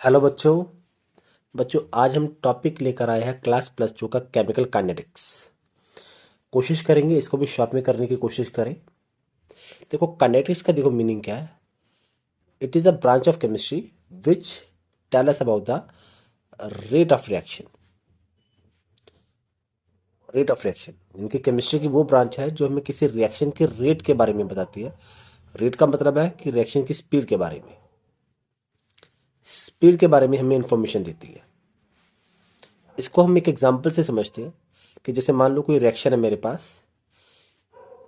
Hello बच्चों। आज हम टॉपिक लेकर आए हैं क्लास +2 का केमिकल काइनेटिक्स। कोशिश करेंगे इसको भी शॉर्ट में करने की कोशिश करें। देखो काइनेटिक्स का देखो मीनिंग क्या है। It is a branch of chemistry which tell us about the rate of reaction. Rate of reaction इनकी केमिस्ट्री की वो ब्रांच है जो हमें किसी रिएक्शन के रेट के बारे में बताती है। रेट का मतलब है कि रिएक्शन की स्पीड के बारे में, हमें इंफॉर्मेशन देती है। इसको हम एक एग्जांपल से समझते हैं कि जैसे मान लो कोई रिएक्शन है, मेरे पास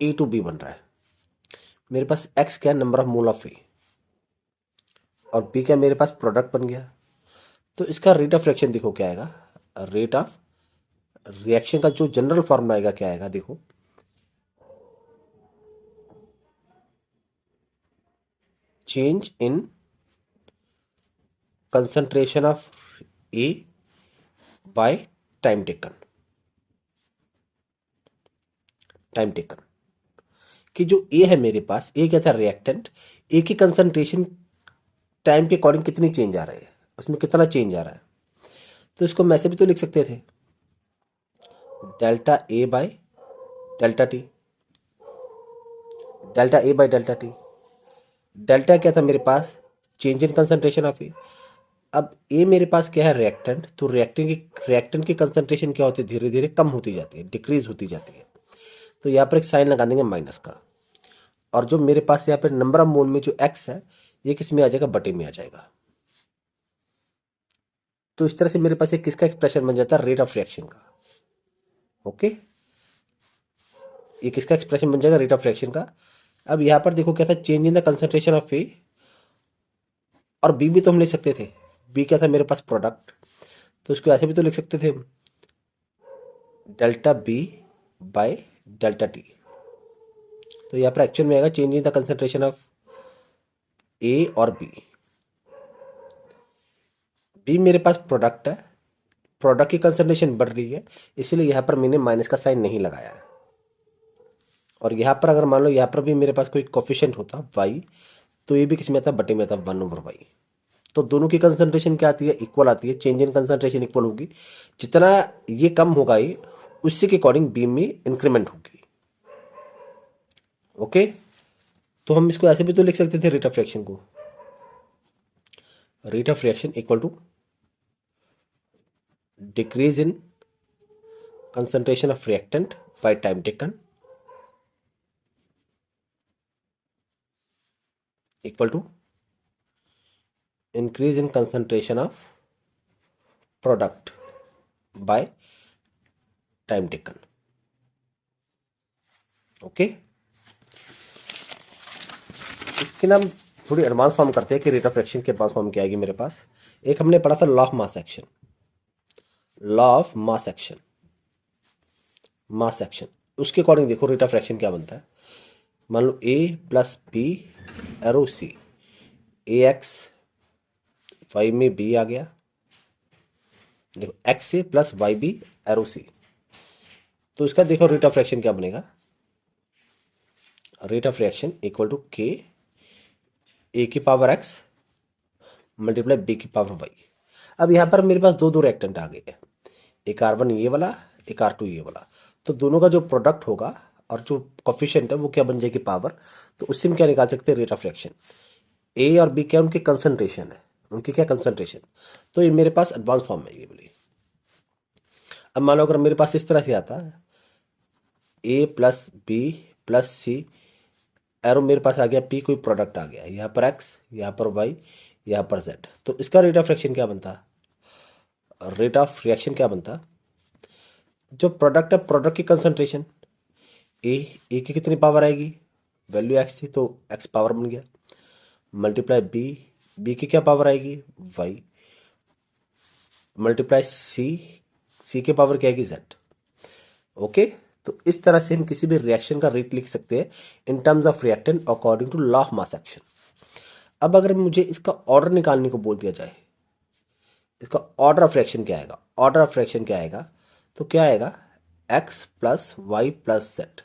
ए टू बी बन रहा है। मेरे पास एक्स क्या है, number of mole of A, और बी क्या मेरे पास प्रोडक्ट बन गया। तो इसका रेट ऑफ रिएक्शन देखो क्या आएगा। रेट ऑफ रिएक्शन का जो जनरल फॉर्मूला आएगा क्या आएगा, देखो change in concentration of A bye time taken. कि जो ए है मेरे पास, ए क्या था रिएक्टेंट, ए की कंसंट्रेशन टाइम के अकॉर्डिंग कितनी चेंज आ रहा है, उसमें कितना चेंज आ रहा है। तो इसको मैं ऐसे भी तो लिख सकते थे, delta A bye delta T. Delta A bye delta T. Delta क्या था मेरे पास, चेंज इन कंसंट्रेशन ऑफ ए। अब ए मेरे पास क्या है रिएक्टेंट, तो रिएक्टेंट की कंसंट्रेशन क्या होती है, धीरे धीरे कम होती जाती है, डिक्रीज होती जाती है। तो यहाँ पर एक साइन लगा देंगे माइनस का। और जो मेरे पास यहाँ पर नंबर ऑफ मोल में जो एक्स है, ये किस में आ जाएगा, बटे में आ जाएगा। तो इस तरह से मेरे पास एक किसका एक्सप्रेशन बन जाता है, रेट ऑफ रिएक्शन का। ओके, ये किसका एक्सप्रेशन बन जाएगा, रेट ऑफ रिएक्शन का। अब यहाँ पर देखो क्या था, change in the concentration of A, और बी भी तो हम लिख सकते थे। बी क्या था मेरे पास, प्रोडक्ट। तो उसको ऐसे भी तो लिख सकते थे, delta B by delta T. तो यहाँ पर एक्चुअल में आएगा change in the concentration of A और बी। बी मेरे पास प्रोडक्ट है, प्रोडक्ट की कंसंट्रेशन बढ़ रही है, इसलिए यहाँ पर मैंने माइनस का साइन नहीं लगाया है। और यहाँ पर अगर मान लो यहाँ पर भी मेरे पास कोई कोफिशिएंट होता वाई, तो ये भी किस में आता, बटे में आता, 1/y। तो दोनों की कंसंट्रेशन क्या आती है, इक्वल आती है। चेंज इन कंसंट्रेशन इक्वल होगी, जितना ये कम होगा ये, उसी के अकॉर्डिंग बी में इंक्रीमेंट होगी। ओके, तो हम इसको ऐसे भी तो लिख सकते थे, रेट ऑफ रिएक्शन को, rate of reaction equal to decrease in concentration of reactant by time taken equal to increase in concentration of product by time taken. Okay, इसके नाम थोड़ी एडवांस फॉर्म करते हैं कि रेट ऑफ रिएक्शन की advance form क्या आएगी मेरे पास। एक हमने पढ़ा था law of mass action. Law of mass action उसके अकॉर्डिंग देखो रेट ऑफ रिएक्शन क्या बनता है। मान लो A plus B arrow C, A X, Y में बी आ गया, देखो X A plus Y B arrow C. तो इसका देखो रेट ऑफ रिएक्शन क्या बनेगा, rate of reaction equal to K A की पावर एक्स मल्टीप्लाई बी की पावर वाई। अब यहाँ पर मेरे पास दो दो रिएक्टेंट आ गए हैं, एक R1 ये वाला, एक R2 ये वाला। तो दोनों का जो प्रोडक्ट होगा और जो कोफिशिएंट है वो क्या बन जाएगी, पावर। तो उससे हम क्या निकाल सकते हैं, रेट ऑफ रिएक्शन। ए और बी क्या उनकी कंसंट्रेशन है, उनकी क्या कंसंट्रेशन। तो ये मेरे पास एडवांस फॉर्म में ये बोली। अब मान लो अगर मेरे पास इस तरह से आता है, ए प्लस बी प्लस सी, एरो मेरे पास आ गया पी, कोई प्रोडक्ट आ गया, यहाँ पर एक्स, यहाँ पर वाई, यहाँ पर जेड। तो इसका रेट ऑफ रिएक्शन क्या बनता, रेट ऑफ रिएक्शन क्या बनता, जो प्रोडक्ट है प्रोडक्ट की कंसंट्रेशन, ए की कितनी पावर आएगी, वैल्यू एक्स थी तो एक्स पावर बन गया, मल्टीप्लाई बी की क्या पावर आएगी, वाई, मल्टीप्लाई सी की पावर क्या आएगी, जेड। ओके, तो इस तरह से हम किसी भी रिएक्शन का रेट लिख सकते हैं in terms of reactant according to law of mass action. अब अगर मुझे इसका ऑर्डर निकालने को बोल दिया जाए, इसका ऑर्डर ऑफ रिएक्शन क्या आएगा, ऑर्डर ऑफ रिएक्शन क्या आएगा, तो क्या आएगा, X plus Y plus Z.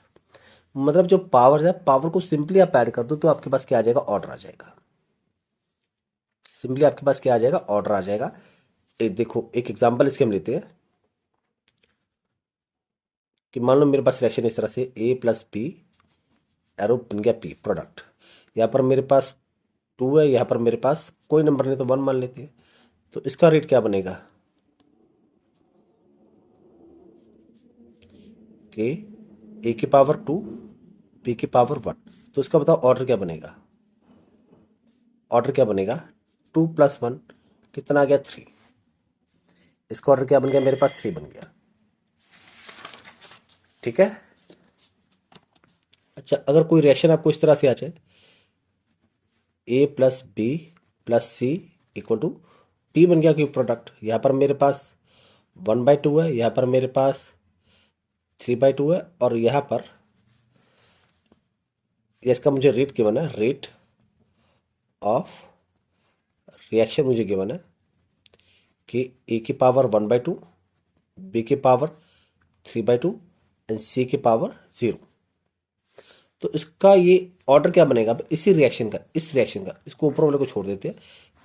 मतलब जो पावर है, पावर को सिंपली आप ऐड कर दो तो आपके पास क्या आ जाएगा, ऑर्डर आ जाएगा। सिंपली आपके पास क्या आ जाएगा, ऑर्डर आ जाएगा। एक देखो, एक एग्जांपल इसके हम लेते हैं कि मान लो मेरे पास रिएक्शन इस तरह से ए प्लस बी, एरो बन गया पी, प्रोडक्ट। यहाँ पर मेरे पास 2 है, यहाँ पर मेरे पास कोई नंबर नहीं तो 1 मान लेते हैं। तो इसका रेट क्या बनेगा, के ए की पावर 2 बी की पावर 1। तो इसका बताओ ऑर्डर क्या बनेगा, ऑर्डर क्या बनेगा, 2 + 1 कितना आ गया, 3। इसका ऑर्डर क्या बन गया, मेरे पास 3 बन गया। ठीक है। अच्छा, अगर कोई रिएक्शन आपको इस तरह से आ जाए, A plus B plus C equal to P बन गया, क्यों प्रोडक्ट। यहाँ पर मेरे पास 1/2 है, यहाँ पर मेरे पास 3/2 है, और यहाँ पर इसका मुझे रेट गिवन है, रेट ऑफ रिएक्शन मुझे गिवन है कि ए की पावर 1/2, बी की पावर 3/2 एंड सी की पावर 0। तो इसका ये ऑर्डर क्या बनेगा इसी रिएक्शन का, इस रिएक्शन का, इसको ऊपर वाले को छोड़ देते हैं।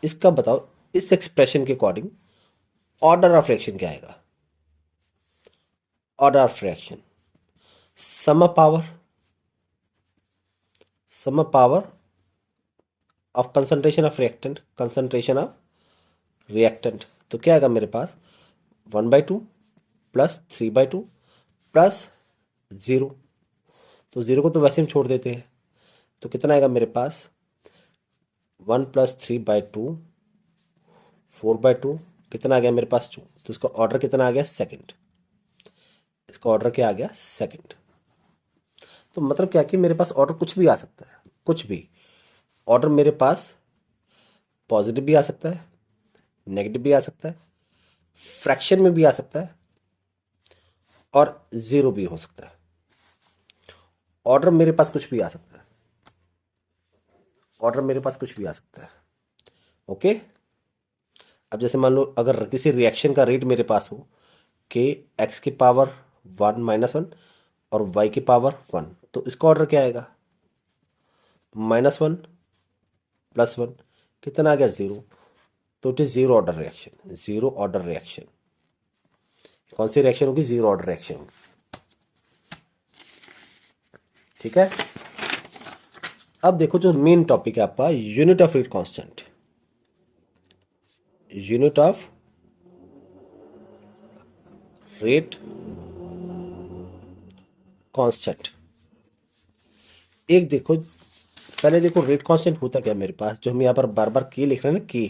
इसका बताओ इस एक्सप्रेशन के अकॉर्डिंग ऑर्डर ऑफ रिएक्शन क्या आएगा, order of reaction sum power of concentration of reactant, concentration of reactant. तो क्या आएगा मेरे पास, 1/2 प्लस 3/2 प्लस 0। तो 0 को तो वैसे हम छोड़ देते हैं, तो कितना आएगा मेरे पास, 1 + 3/2 4/2 कितना आ गया मेरे पास 2। तो इसका ऑर्डर कितना आ गया, सेकंड। इसका ऑर्डर क्या आ गया, सेकंड। तो मतलब क्या कि मेरे पास ऑर्डर कुछ भी आ सकता है, कुछ भी ऑर्डर मेरे पास पॉजिटिव भी आ सकता है, नेगेटिव भी आ सकता है, फ्रैक्शन में भी आ सकता है, और 0 भी हो सकता है। ऑर्डर मेरे पास कुछ भी आ सकता है, ऑर्डर मेरे पास कुछ भी आ सकता है। ओके। अब जैसे मान लो अगर किसी रिएक्शन का रेट मेरे पास हो कि x की पावर 1 - 1 और y की पावर 1, तो इसका ऑर्डर क्या आएगा, -1 + 1 कितना आ गया, 0। तो it is 0 order reaction, 0 order reaction. कौन सी रिएक्शन होगी, 0 ऑर्डर रिएक्शन। ठीक है। अब देखो जो मेन टॉपिक है आपका, unit of rate constant, unit of rate constant. एक देखो, पहले देखो रेट कांस्टेंट होता क्या मेरे पास, जो हम यहाँ पर बार बार के लिख रहे हैं ना, के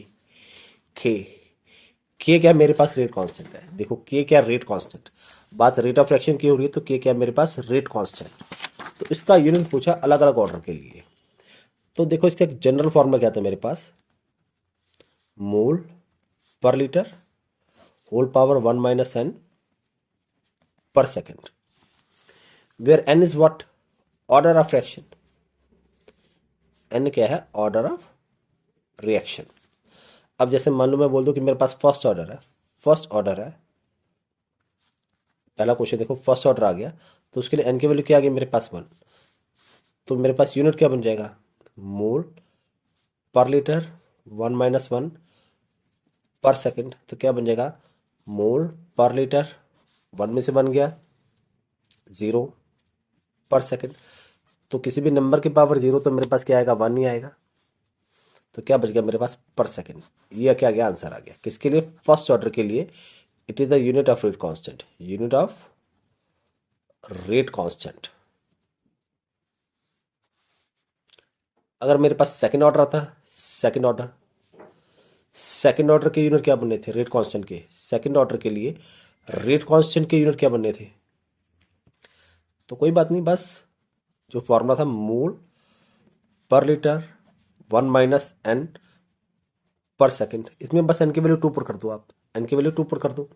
के क्या मेरे पास रेट कांस्टेंट है। देखो के क्या, रेट कांस्टेंट। बात रेट ऑफ रिएक्शन की हो रही है, तो के क्या मेरे पास, रेट कांस्टेंट। तो इसका यूनिट पूछा अलग अलग ऑर्डर के लिए। तो देखो इसका जनरल फॉर्मूला क्या था मेरे पास, mole per litre whole power 1 - n per second, where n is what, order of reaction. n क्या है, ऑर्डर ऑफ रिएक्शन। अब जैसे मान लो मैं बोल दूं कि मेरे पास फर्स्ट ऑर्डर है, फर्स्ट ऑर्डर है, पहला क्वेश्चन देखो फर्स्ट ऑर्डर आ गया, तो उसके लिए n की वैल्यू क्या आ गई मेरे पास 1। तो मेरे पास यूनिट क्या बन जाएगा, मोल पर लीटर 1 - 1 पर सेकेंड। तो क्या बन जाएगा, मोल पर लीटर, 1 में से बन गया 0 पर सेकेंड। तो किसी भी नंबर की पावर 0 तो मेरे पास क्या आएगा, 1 ही आएगा। तो क्या बच गया मेरे पास, पर सेकेंड। ये क्या गया, आंसर आ गया किसके लिए, फर्स्ट ऑर्डर के लिए। It is the unit of rate constant, unit of rate constant. अगर मेरे पास सेकंड ऑर्डर आता, सेकंड ऑर्डर, सेकंड ऑर्डर के यूनिट क्या बनने थे, रेट कांस्टेंट के। सेकंड ऑर्डर के लिए रेट कांस्टेंट के यूनिट क्या बनने थे, तो कोई बात नहीं, बस जो फॉर्मूला था, मोल per litre 1 - n per second, इसमें बस n की वैल्यू 2 पुट कर दो आप, n की वैल्यू 2 पुट कर दो।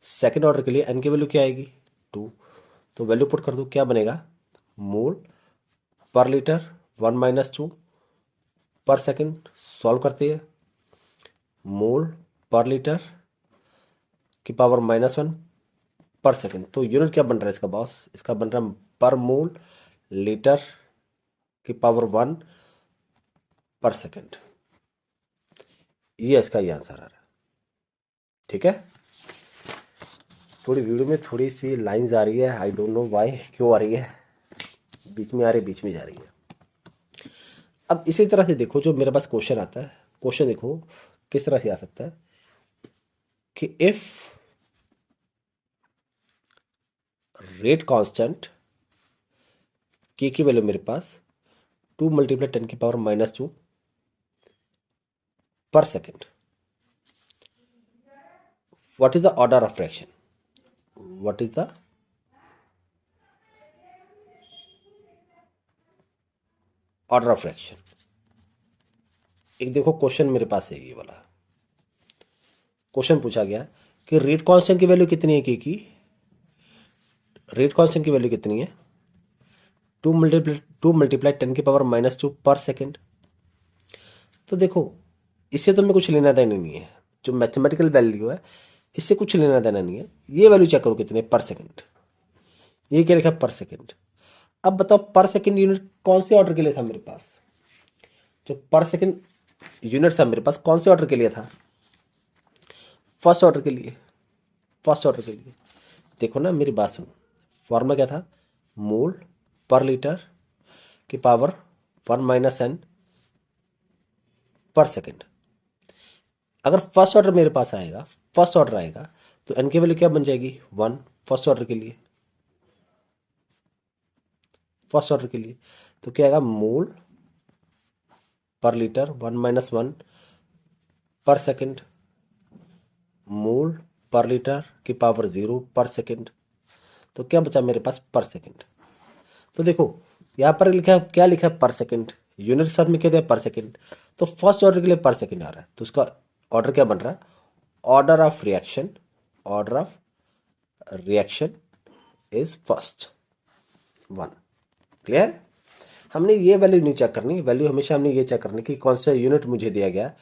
सेकंड ऑर्डर के लिए n की वैल्यू क्या आएगी, 2। तो वैल्यू पुट कर दो, क्या बनेगा, मोल पर लीटर 1 - 2 पर सेकेंड। सॉल्व करते हैं, मोल पर लीटर की पावर -1 पर सेकेंड। तो यूनिट क्या बन रहा है इसका बॉस, इसका बन रहा है पर मोल लीटर की पावर 1 पर सेकेंड। ये इसका ही आंसर आ रहा है। ठीक है, थोड़ी वीडियो में थोड़ी सी लाइंस आ रही है, आई डोंट नो वाई, क्यों आ रही है, बीच में आ रही है, बीच में जा रही है। अब इसी तरह से देखो, जो मेरे पास क्वेश्चन आता है, क्वेश्चन देखो किस तरह से आ सकता है कि इफ रेट कांस्टेंट की वैल्यू मेरे पास 2 × 10⁻⁻² पर second, what is the order of fraction, what is the order of fraction। एक देखो क्वेश्चन मेरे पास है, ये वाला क्वेश्चन पूछा गया कि रेट कांस्टेंट की वैल्यू कितनी है, की रेट कांस्टेंट की वैल्यू कितनी है, 2 × 10⁻² पर सेकेंड। तो देखो इससे तो मैं कुछ लेना देना नहीं है, जो मैथमेटिकल वैल्यू है इससे कुछ लेना देना नहीं है। ये वैल्यू चेक करो कितने पर सेकेंड, ये क्या लिखा पर सेकेंड। अब बताओ पर सेकेंड यूनिट कौन से ऑर्डर के लिए था मेरे पास, जो पर सेकेंड यूनिट था मेरे पास कौन से ऑर्डर के लिए था, फर्स्ट ऑर्डर के लिए, फर्स्ट ऑर्डर के लिए। देखो ना मेरी बात सुनो, फॉर्मूला क्या था, मोल पर लीटर की पावर 1 - n पर सेकेंड। अगर फर्स्ट ऑर्डर मेरे पास आएगा, फर्स्ट ऑर्डर आएगा तो n की वैल्यू क्या बन जाएगी 1, फर्स्ट ऑर्डर के लिए, फर्स्ट ऑर्डर के लिए। तो क्या आएगा, मोल पर लीटर 1 - 1 पर सेकेंड, मोल पर लीटर की पावर 0 पर सेकेंड। तो क्या बचा मेरे पास पर सेकेंड। तो देखो यहाँ पर लिखा है, क्या लिखा है पर सेकेंड, यूनिट के साथ में क्या दिया पर सेकेंड, तो फर्स्ट ऑर्डर के लिए पर सेकेंड आ रहा है, तो उसका ऑर्डर क्या बन रहा है, order of reaction, order of reaction is first 1। Clear. हमने ये वैल्यू नहीं चेक करनी, वैल्यू हमेशा हमने ये चेक करनी कि कौन सा यूनिट मुझे दिया गया,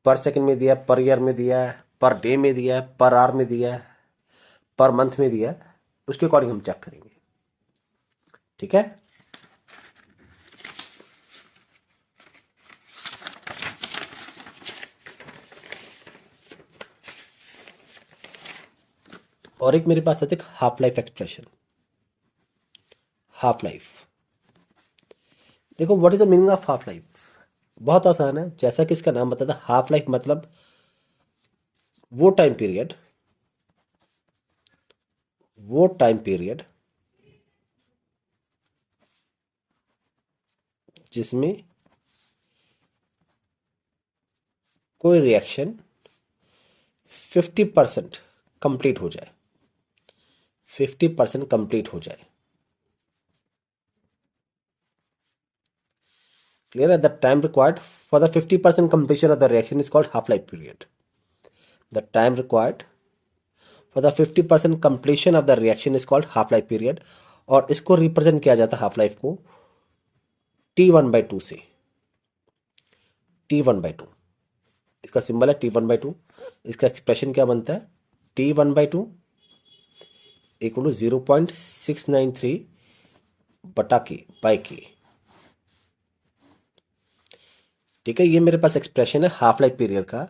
पर सेकेंड में दिया, पर ईयर में दिया है, पर डे में दिया है, पर आवर में दिया है, पर मंथ में दिया है, उसके अकॉर्डिंग हम चेक करेंगे। ठीक है। और एक मेरे पास है देख half life expression, half life. देखो what is the meaning of half life, बहुत आसान है, जैसा कि इसका नाम बताता है, हाफ लाइफ मतलब वो टाइम पीरियड, वो टाइम पीरियड जिसमें कोई रिएक्शन 50% कंप्लीट हो जाए, 50% कंप्लीट हो जाए। क्लियर है। The time required for the 50% completion of the reaction is called half life period. The time required for the 50% completion of the reaction is called half life period. और इसको represent किया जाता है half life को T1/2 से, T1/2 इसका symbol है, T1/2। इसका एक्सप्रेशन क्या बनता है, T1/2 = 0.693 बटा के बाई के। ठीक है, ये मेरे पास एक्सप्रेशन है हाफ लाइफ पीरियड का।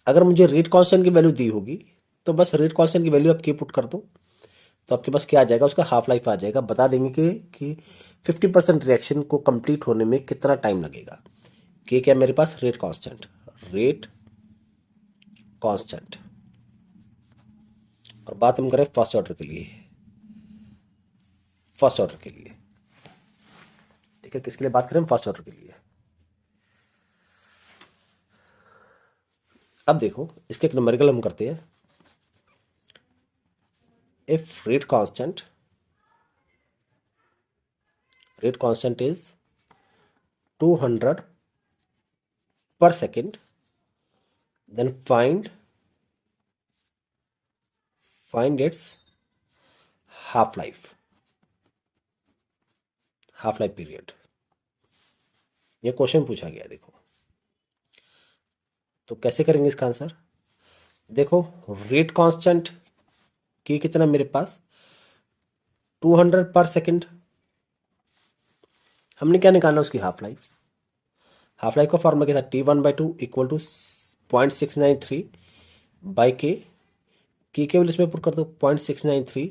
अगर मुझे रेट कांस्टेंट की वैल्यू दी होगी तो बस रेट कांस्टेंट की वैल्यू आप के पुट कर दो, तो आपके पास क्या आ जाएगा, उसका हाफ लाइफ आ जाएगा। बता देंगे कि 50% रिएक्शन को कंप्लीट होने में कितना टाइम लगेगा। के क्या मेरे पास, रेट कांस्टेंट, रेट कांस्टेंट। और बात हम करें फर्स्ट ऑर्डर के लिए, फर्स्ट ऑर्डर के लिए। ठीक है, किसके लिए बात करें, फर्स्ट ऑर्डर के लिए। अब देखो इसके एक न्यूमेरिकल हम करते हैं। If rate constant is 200 per second, then find its half life period। ये क्वेश्चन पूछा गया। देखो तो कैसे करेंगे इसका आंसर। देखो रेट कांस्टेंट की कितना मेरे पास 200 पर सेकेंड, हमने क्या निकालना उसकी हाफ लाइफ। हाफ लाइफ का फॉर्मूला क्या था, T1/2 इक्वल टू 0.693 बाई के केवल इसमें पुट कर दो 0.693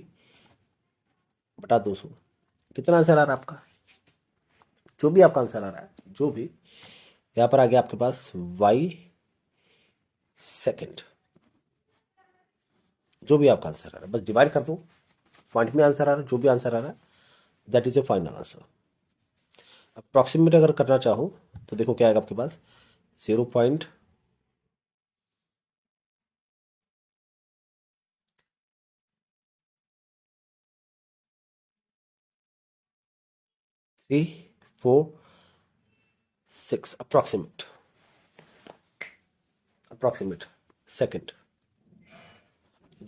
बटा 200। कितना आंसर आ रहा है आपका, जो भी आपका आंसर आ रहा है, जो भी यहाँ पर आ गया आपके पास y सेकेंड, जो भी आपका आंसर आ रहा है बस डिवाइड कर दो, पॉइंट में आंसर आ रहा है, जो भी आंसर आ रहा है that is A final answer. Approximate अगर करना चाहो तो देखो क्या आएगा आपके पास 0.3 4 6 अप्रॉक्सीमेट सेकेंड।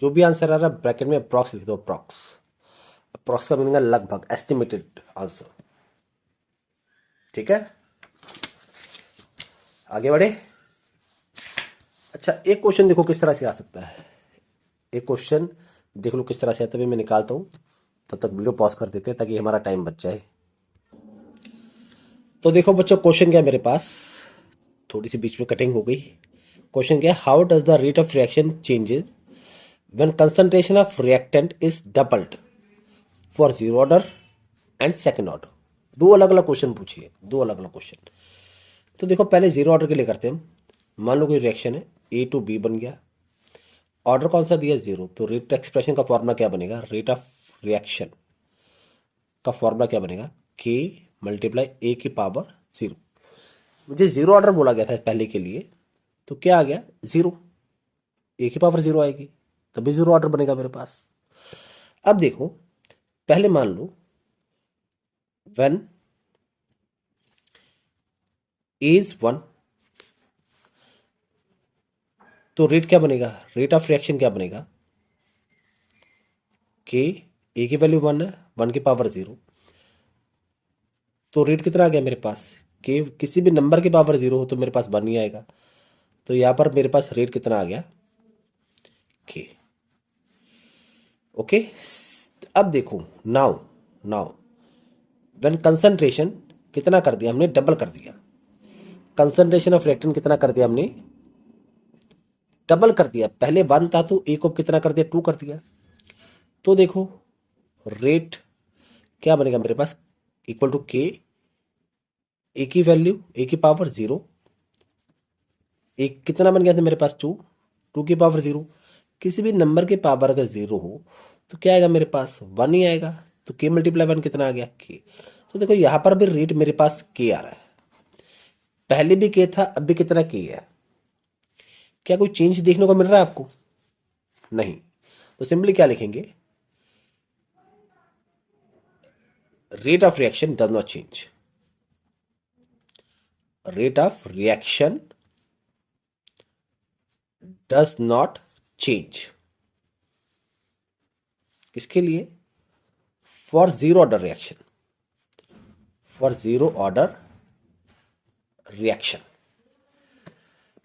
जो भी आंसर आ रहा है ब्रैकेट में अप्रॉक्स लिख दो, अप्रॉक्स। अप्रॉक्स का मीनिंग है लगभग, एस्टिमेटेड आंसर। ठीक है, आगे बढ़े। अच्छा, एक क्वेश्चन देखो किस तरह से आ सकता है, एक क्वेश्चन देख लो किस तरह से है, तभी मैं निकालता हूँ, तब तक वीडियो पॉज कर देते हैं ताकि हमारा टाइम बच जाए। तो देखो बच्चों, क्वेश्चन क्या है मेरे पास, थोड़ी सी बीच में कटिंग हो गई। क्वेश्चन क्या है, how does the rate of reaction changes when concentration of reactant is doubled for zero order and second order. दो अलग अलग क्वेश्चन पूछिए, दो अलग अलग क्वेश्चन। तो देखो पहले जीरो ऑर्डर के लिए करते हैं हम। मान लो कोई रिएक्शन है, ए टू बी बन गया, ऑर्डर कौन सा दिया, जीरो, तो रेट एक्सप्रेशन का फॉर्मूला क्या बनेगा, रेट ऑफ रिएक्शन का फॉर्मूला क्या बनेगा, के मल्टीप्लाई ए की पावर जीरो। मुझे जीरो ऑर्डर बोला गया था पहले के लिए, तो क्या आ गया, जीरो, ए की पावर जीरो आएगी, तभी जीरो ऑर्डर बनेगा मेरे पास। अब देखो, पहले मान लो व्हेन ए इज 1, तो रेट क्या बनेगा, रेट ऑफ रिएक्शन क्या बनेगा, के ए की वैल्यू 1 है, 1 की पावर जीरो, तो रेट कितना आ गया मेरे पास, के किसी भी नंबर की पावर जीरो हो तो मेरे पास 1 ही आएगा, तो यहाँ पर मेरे पास रेट कितना आ गया, के। ओके, अब देखो, नाउ नाउ व्हेन कंसंट्रेशन कितना कर दिया हमने, डबल कर दिया, कंसंट्रेशन ऑफ रिएक्टेंट कितना कर दिया हमने, डबल कर दिया। पहले 1 था तो ए को कितना कर दिया, 2 कर दिया। तो देखो रेट क्या बनेगा मेरे पास, इक्वल टू के, ए की वैल्यू ए की पावर जीरो, एक कितना बन गया था मेरे पास, 2, 2 की पावर जीरो। किसी भी नंबर के पावर अगर जीरो हो तो क्या आएगा मेरे पास, 1 ही आएगा, तो के मल्टीप्लाई 1 कितना आ गया, के। तो देखो यहाँ पर भी रेट मेरे पास के आ रहा है, पहले भी के था, अब भी कितना के है। क्या कोई चेंज देखने को मिल रहा है आपको, नहीं, तो सिंपली क्या लिखेंगे, rate of reaction does not change, rate of reaction does not change. किसके लिए, for zero order reaction, for zero order reaction,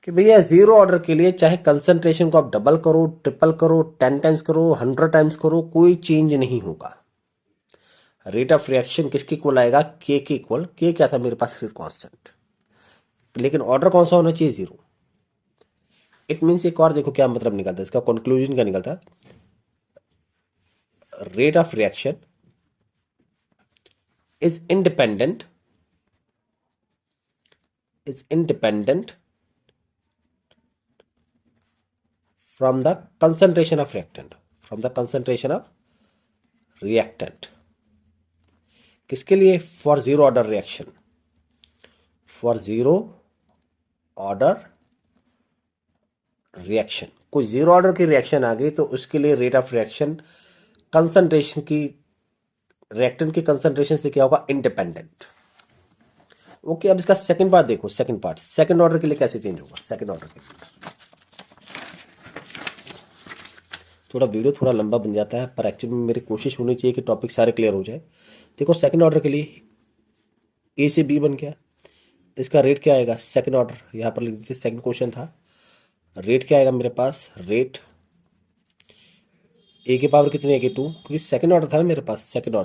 कि भैया जीरो ऑर्डर के लिए चाहे कंसंट्रेशन को आप डबल करो, ट्रिपल करो, 10 टाइम्स करो, 100 टाइम्स करो, कोई चेंज नहीं होगा। रेट ऑफ रिएक्शन किसके इक्वल आएगा, के इक्वल। के क्या था मेरे पास, रेट कांस्टेंट, लेकिन ऑर्डर कौन सा होना चाहिए, जीरो। इट मीन्स एक और देखो क्या मतलब निकलता है इसका, कंक्लूजन क्या निकलता है, rate of reaction is independent from the concentration of reactant, किसके लिए, for zero order reaction, for zero order reaction. कोई जीरो ऑर्डर की रिएक्शन आ गई तो उसके लिए रेट ऑफ रिएक्शन कंसंट्रेशन की, रिएक्टेंट की कंसंट्रेशन से क्या होगा, इंडिपेंडेंट। ओके, अब इसका सेकंड पार्ट देखो, सेकंड पार्ट, सेकंड ऑर्डर के लिए कैसे चेंज होगा, सेकंड ऑर्डर के लिए थोड़ा वीडियो थोड़ा लंबा बन जाता है, पर एक्चुअली मेरी कोशिश होनी चाहिए कि टॉपिक सारे क्लियर हो जाए। देखो सेकंड ऑर्डर के लिए ए से बी बन गया, इसका रेट क्या आएगा, सेकंड ऑर्डर यहाँ पर लिख दीजिए, सेकंड क्वेश्चन था, रेट क्या आएगा मेरे पास, रेट ए की पावर कितनी आएगी, 2, क्योंकि सेकंड ऑर्डर था ना मेरे पास, सेकंड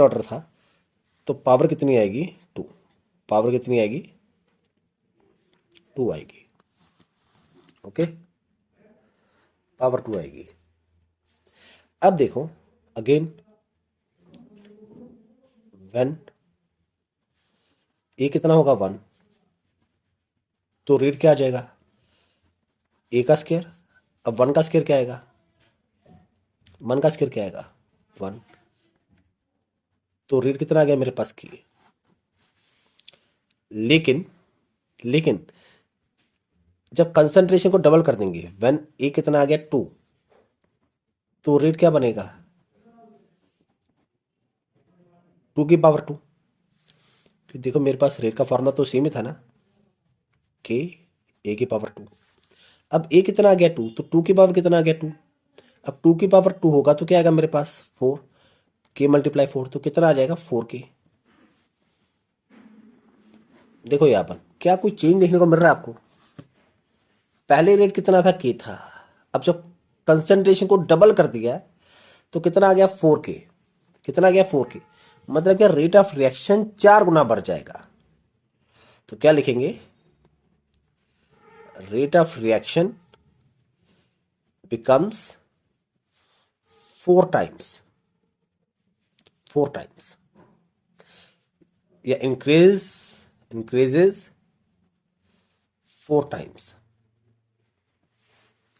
ऑर्डर था, तो पावर कितनी आएगी, 2। पावर कितनी आएगी, 2 आएगी। ओके, पावर 2 आएगी। अब देखो अगेन, व्हेन ए कितना होगा, 1, तो रेट क्या आ जाएगा, ए का स्क्वायर। अब 1 का स्क्वायर क्या आएगा, 1 का स्क्वायर क्या आएगा, 1। तो रेट कितना आ गया मेरे पास की। लेकिन लेकिन जब कंसंट्रेशन को डबल कर देंगे, व्हेन ए कितना आ गया, 2, तो रेट क्या बनेगा, 2 की पावर 2। क्योंकि देखो मेरे पास रेट का फॉर्मूला तो सेम ही था ना, के ए की पावर 2। अब ए कितना आ गया, 2, तो 2 की पावर कितना आ गया, 2। अब 2 की पावर 2 होगा तो क्या आएगा मेरे पास, 4। के मल्टीप्लाई 4, तो कितना आ जाएगा, 4 के। देखो यहाँ पर क्या कोई चेंज देखने को मिल रहा है आपको। पहले रेट कितना था, के था। अब जब कंसंट्रेशन को डबल कर दिया तो कितना आ गया, 4 के। कितना आ गया, 4 के। मतलब क्या, रेट ऑफ रिएक्शन 4 गुना बढ़ जाएगा। तो क्या लिखेंगे, rate of reaction becomes 4 times, 4 times, या increases 4 times।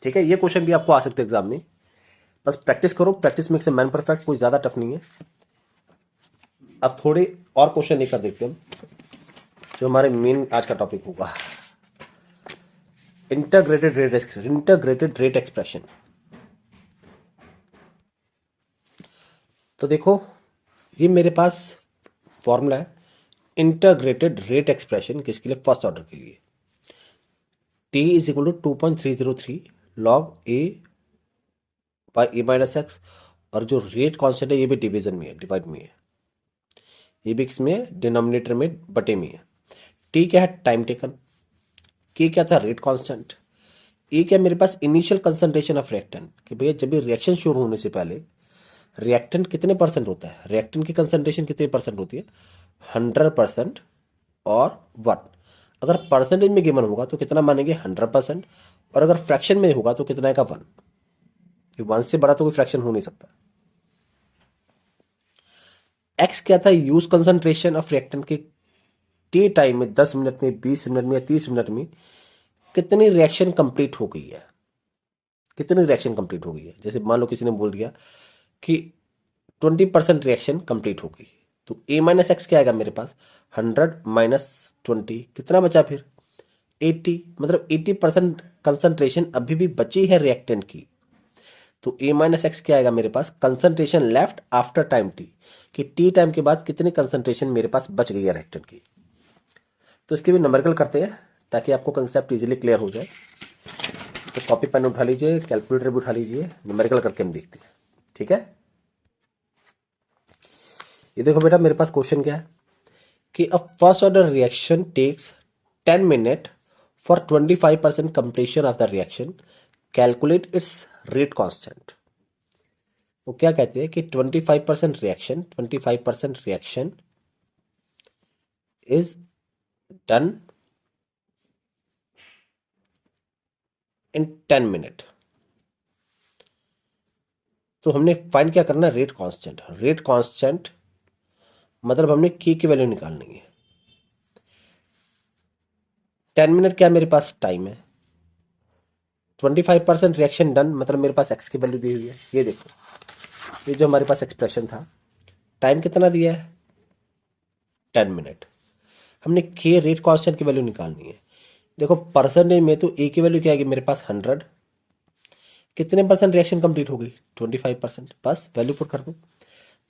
ठीक है, ये क्वेश्चन भी आपको आ सकते हैं एग्जाम में, बस प्रैक्टिस करो, practice makes a man perfect, कोई ज्यादा टफ नहीं है। अब थोड़े और क्वेश्चन लेकर देखते हैं जो हमारे मेन आज का टॉपिक होगा, इंटीग्रेटेड रेट एक्सप्रेशन। तो देखो ये मेरे पास फॉर्मूला है इंटीग्रेटेड रेट एक्सप्रेशन, किसके लिए, फर्स्ट ऑर्डर के लिए। t is equal to 2.303 log a by a minus x, और जो रेट कांस्टेंट है ये भी डिवीजन में है, डिवाइड में है, ये भी किसमें है, डिनोमिनेटर में, बटे में है। टी क्या है, टाइम टेकन। के क्या था, रेट कांस्टेंट। ए क्या मेरे पास, इनिशियल कंसंट्रेशन ऑफ रिएक्टेंट, कि भैया जब भी रिएक्शन शुरू होने से पहले रिएक्टेंट कितने परसेंट होता है, रिएक्टेंट की कंसंट्रेशन कितने परसेंट होती है, 100% और 1। अगर परसेंटेज में गिवन होगा तो कितना मानेंगे, 100%, और अगर फ्रैक्शन में होगा तो कितना का, 1। 1 से बड़ा तो कोई फ्रैक्शन हो नहीं सकता। एक्स क्या था, यूज कंसंट्रेशन ऑफ रिएक्टेंट के टी टाइम में, 10 मिनट में, 20 मिनट में या 30 मिनट में कितनी रिएक्शन कंप्लीट हो गई है, कितनी रिएक्शन कंप्लीट हो गई है। जैसे मान लो किसी ने बोल दिया कि 20% रिएक्शन कंप्लीट हो गई, तो ए माइनस एक्स क्या आएगा मेरे पास, 100 माइनस 20, कितना बचा फिर, 80। मतलब 80% कंसंट्रेशन अभी भी बची है रिएक्टेंट की। तो ए माइनस एक्स क्या आएगा मेरे पास, concentration left after time T, कि टी टाइम के बाद कितनी कंसंट्रेशन मेरे पास बच गई है रिएक्टेंट की। तो इसके भी नंबरिकल करते हैं ताकि आपको कंसेप्ट इजीली क्लियर हो जाए। तो कॉपी पेन उठा लीजिए, कैलकुलेटर भी उठा लीजिए, नंबरिकल करके हम देखते हैं। ठीक है, ये देखो बेटा मेरे पास क्वेश्चन क्या है कि a first order reaction takes 10 minute for 25% completion of the reaction, calculate its rate constant. वो क्या कहते हैं कि 25% reaction is done in 10 minute. तो हमने फाइंड क्या करना है, रेट कांस्टेंट। रेट कांस्टेंट मतलब हमने के की वैल्यू निकालनी है। 10 मिनट क्या मेरे पास टाइम है, 25% रिएक्शन डन मतलब मेरे पास एक्स की वैल्यू दी हुई है। ये देखो, ये जो हमारे पास एक्सप्रेशन था, टाइम कितना दिया है, 10 मिनट। हमने के रेट कांस्टेंट की वैल्यू निकालनी है। देखो परसेंटेज में तो ए की वैल्यू क्या आएगी मेरे पास, 100। कितने परसेंट रिएक्शन कंप्लीट हो गई, 25%। बस वैल्यू पुट कर दो,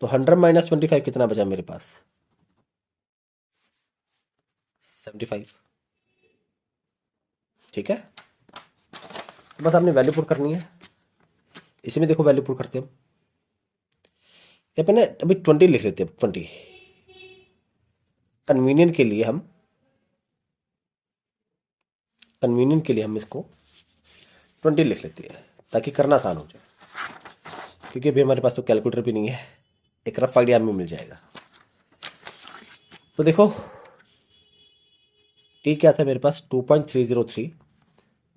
तो 100 माइनस 25 कितना बचा मेरे पास, 75। ठीक है, तो बस आपने वैल्यू पुट करनी है। इसी में देखो वैल्यू पुट करते हैं हम, यहाँ पे ना अभी 20 लिख लेते हैं, 20 कन्वीनियंट के लिए हम इसको 20 लिख लेते हैं ताकि करना आसान हो जाए, क्योंकि अभी हमारे पास तो कैलकुलेटर भी नहीं है, एक रफ आइडिया हमें मिल जाएगा। तो देखो टी क्या था मेरे पास 2.303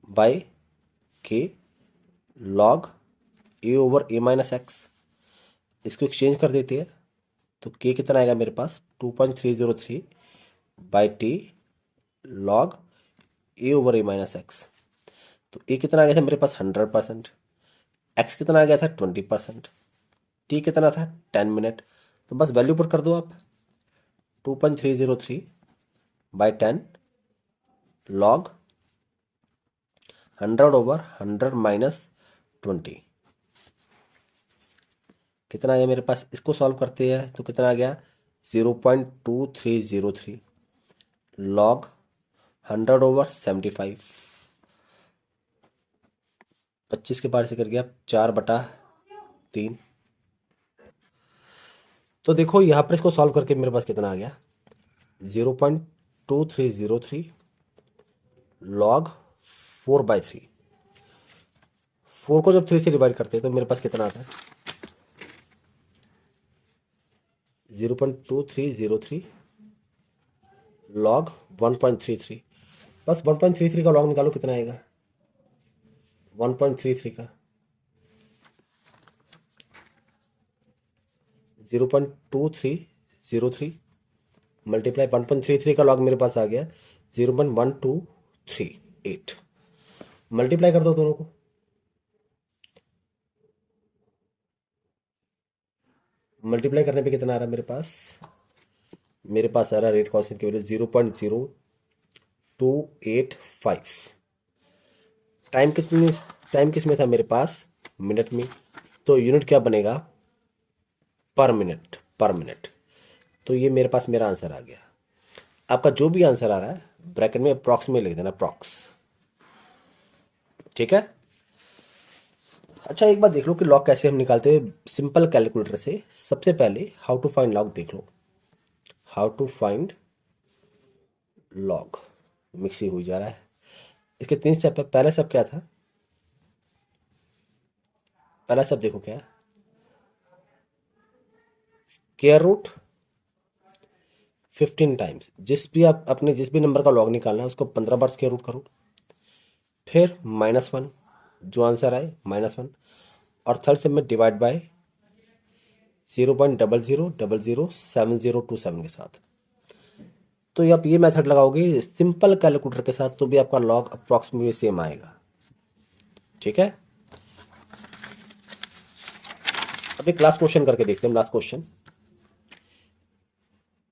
बाई के लॉग ए ओवर ए माइनस एक्स। इसको एक्सचेंज कर देते हैं तो के कितना आएगा मेरे पास 2.303 by T log A over A minus x. तो ए कितना आ गया था मेरे पास 100%, एक्स कितना आ गया था 20%, टी कितना था 10 मिनट। तो बस वैल्यू पुट कर दो आप 2.303 बाई 10 लॉग 100 ओवर 100 माइनस 20 कितना आ गया मेरे पास। इसको सॉल्व करते हैं तो कितना आ गया 0.2303 लॉग 100 ओवर 75। 25 के पार से कर गया 4/3। तो देखो यहाँ पर इसको सॉल्व करके मेरे पास कितना आ गया 0.2303 लॉग 4/3। 4 को जब 3 से डिवाइड करते हैं तो मेरे पास कितना आता है 0.2303 लॉग 1.33। बस 1.33 का लॉग निकालो कितना आएगा 1.33 का 0.2303 मल्टीप्लाई 1.33 का लॉग मेरे पास आ गया 0.1238। मल्टीप्लाई कर दो दोनों को। मल्टीप्लाई करने पे कितना आ रहा है मेरे पास आ रहा है रेट कांस्टेंट की वैल्यू 0.0285। टाइम किस में था मेरे पास मिनट में। तो यूनिट क्या बनेगा पर मिनट। तो ये मेरे पास मेरा आंसर आ गया। आपका जो भी आंसर आ रहा है ब्रैकेट में अप्रॉक्स में लिख देना अप्रॉक्स। ठीक है। अच्छा एक बात देख लो कि लॉग कैसे हम निकालते हैं सिंपल कैलकुलेटर से। सबसे पहले हाउ टू फाइंड लॉग देख लो। हाउ टू फाइंड लॉग मिक्सी हो जा रहा है। इसके 3 स्टेप है। पहला स्टेप क्या था पहला स्टेप देखो क्या है स्क्वायर रूट 15 टाइम्स। जिस भी नंबर का लॉग निकालना है उसको 15 बार स्क्वायर रूट करो। फिर -1 जो आंसर आए -1 और थर्ड स्टेप में डिवाइड बाय 0.00007027 के साथ। तो आप ये मेथड लगाओगे सिंपल कैलकुलेटर के साथ तो भी आपका लॉग अप्रॉक्सीमेटली सेम आएगा। ठीक है। अब एक लास्ट क्वेश्चन करके देखते हैं। लास्ट क्वेश्चन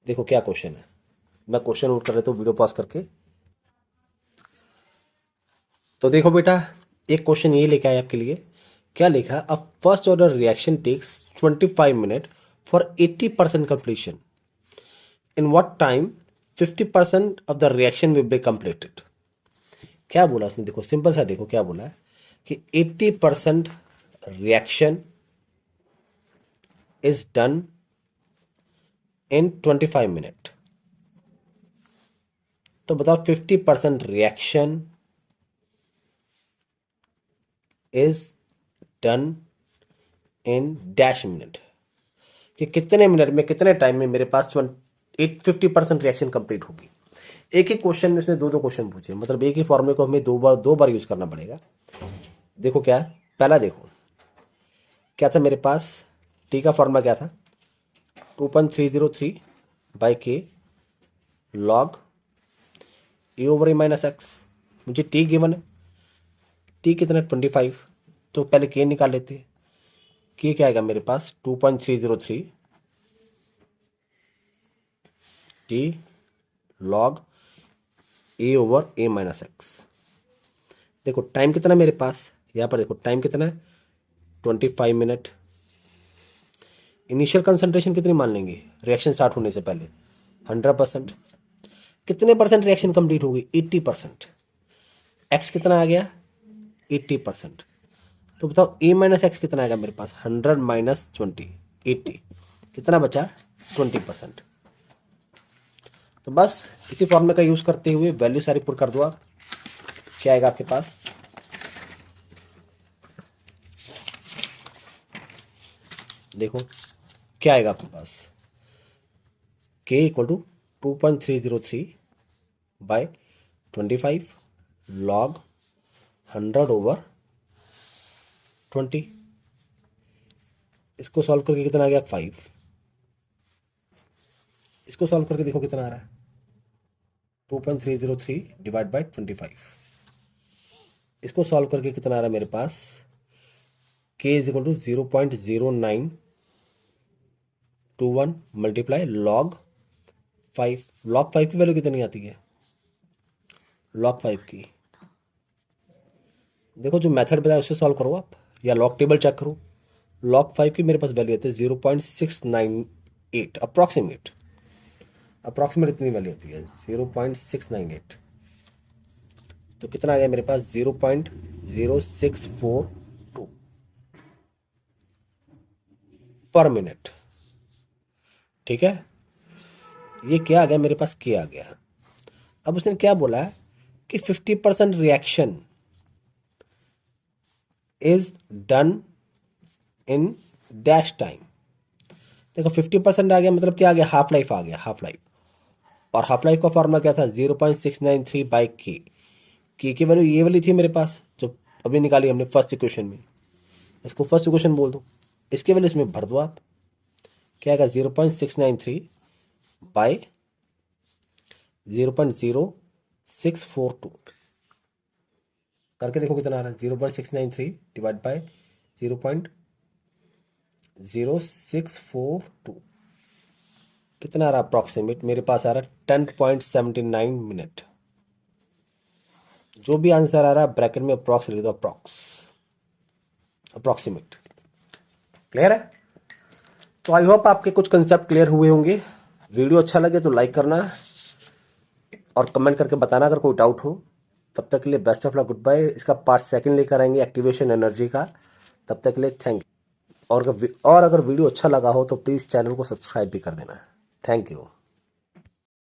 देखो क्या क्वेश्चन है। मैं क्वेश्चन नोट कर लेता हूँ वीडियो पॉज करके। तो देखो बेटा एक क्वेश्चन ये लेके आए आपके लिए। क्या लिखा a first order reaction takes 25 minute for 80% completion. In what time 50% of the reaction will be completed. क्या बोला उसने देखो सिंपल सा देखो क्या बोला है कि 80% reaction is done in 25 minute. तो बताओ 50% reaction is done in dash minute कि कितने मिनट में कितने टाइम में मेरे पास 50% रिएक्शन कंप्लीट होगी। एक ही क्वेश्चन में उसने दो क्वेश्चन पूछे मतलब एक ही फॉर्मूले को हमें दो बार यूज करना पड़ेगा। देखो क्या है पहला देखो क्या था मेरे पास टी का फॉर्मूला क्या था 2.303 बाई के लॉग ए ओवर ए माइनस एक्स। मुझे टी गिवन है टी कितना 25। तो पहले के निकाल लेते हैं। के क्या आएगा मेरे पास 2.303 टी लॉग ए ओवर ए माइनस एक्स। देखो टाइम कितना मेरे पास यहाँ पर देखो टाइम कितना है 25 मिनट। इनिशियल कंसंट्रेशन कितनी मान लेंगे रिएक्शन स्टार्ट होने से पहले 100%। कितने परसेंट रिएक्शन कंप्लीट होगी 80%। एक्स कितना आ गया 80%। तो बताओ ए माइनस एक्स कितना आएगा मेरे पास 100 माइनस 20 80 कितना बचा 20%। तो बस इसी फॉर्मूले का यूज करते हुए वैल्यू सारी पुट कर दो आप। क्या आएगा आपके पास देखो क्या आएगा आपके पास के इक्वल टू 2.303 बाय 25 log 100/20। इसको सॉल्व करके कितना आ गया 5। इसको सॉल्व करके देखो कितना आ रहा है 2.303 डिवाइड बाय 25। इसको सॉल्व करके कितना आ रहा है मेरे पास k is equal to 0.0921 multiply log 5। log 5 की वैल्यू कितनी आती है log 5 की देखो जो मेथड बताया उससे सॉल्व करो आप या log टेबल चेक करो। log 5 की मेरे पास वैल्यू आती है 0.698 अप्रॉक्सीमेट इतनी वैल्यू होती है 0.698। तो कितना आ गया मेरे पास 0.0642 पर मिनट। ठीक है, ये क्या आ गया मेरे पास क्या आ गया। अब उसने क्या बोला है कि 50% reaction is done in dash time. देखो 50% आ गया मतलब क्या आ गया हाफ लाइफ आ गया हाफ लाइफ। और हाफ लाइफ का फॉर्मूला क्या था 0.693 बाई की वैल्यू ये वाली थी मेरे पास जो अभी निकाली हमने फर्स्ट इक्वेशन में। इसको फर्स्ट इक्वेशन बोल दो, इसकी वैल्यू इसमें भर दो आप। क्या आएगा 0.693 बाई 0.0642 करके देखो कितना आ रहा है 0.693 डिवाइड बाई 0.0642 कितना आ रहा है अप्रॉक्सीमेट मेरे पास आ रहा है 10.79 मिनट। जो भी आंसर आ रहा है ब्रैकेट में अप्रॉक्स लिख दो अप्रॉक्सीमेट। क्लियर है। तो आई होप आपके कुछ कंसेप्ट क्लियर हुए होंगे। वीडियो अच्छा लगे तो लाइक करना और कमेंट करके बताना अगर कोई डाउट हो। तब तक के लिए best of luck, goodbye. इसका पार्ट सेकंड लेकर आएंगे एक्टिवेशन एनर्जी का। तब तक के लिए थैंक यू। और अगर वीडियो अच्छा लगा हो तो प्लीज़ चैनल को सब्सक्राइब भी कर देना। Thank you.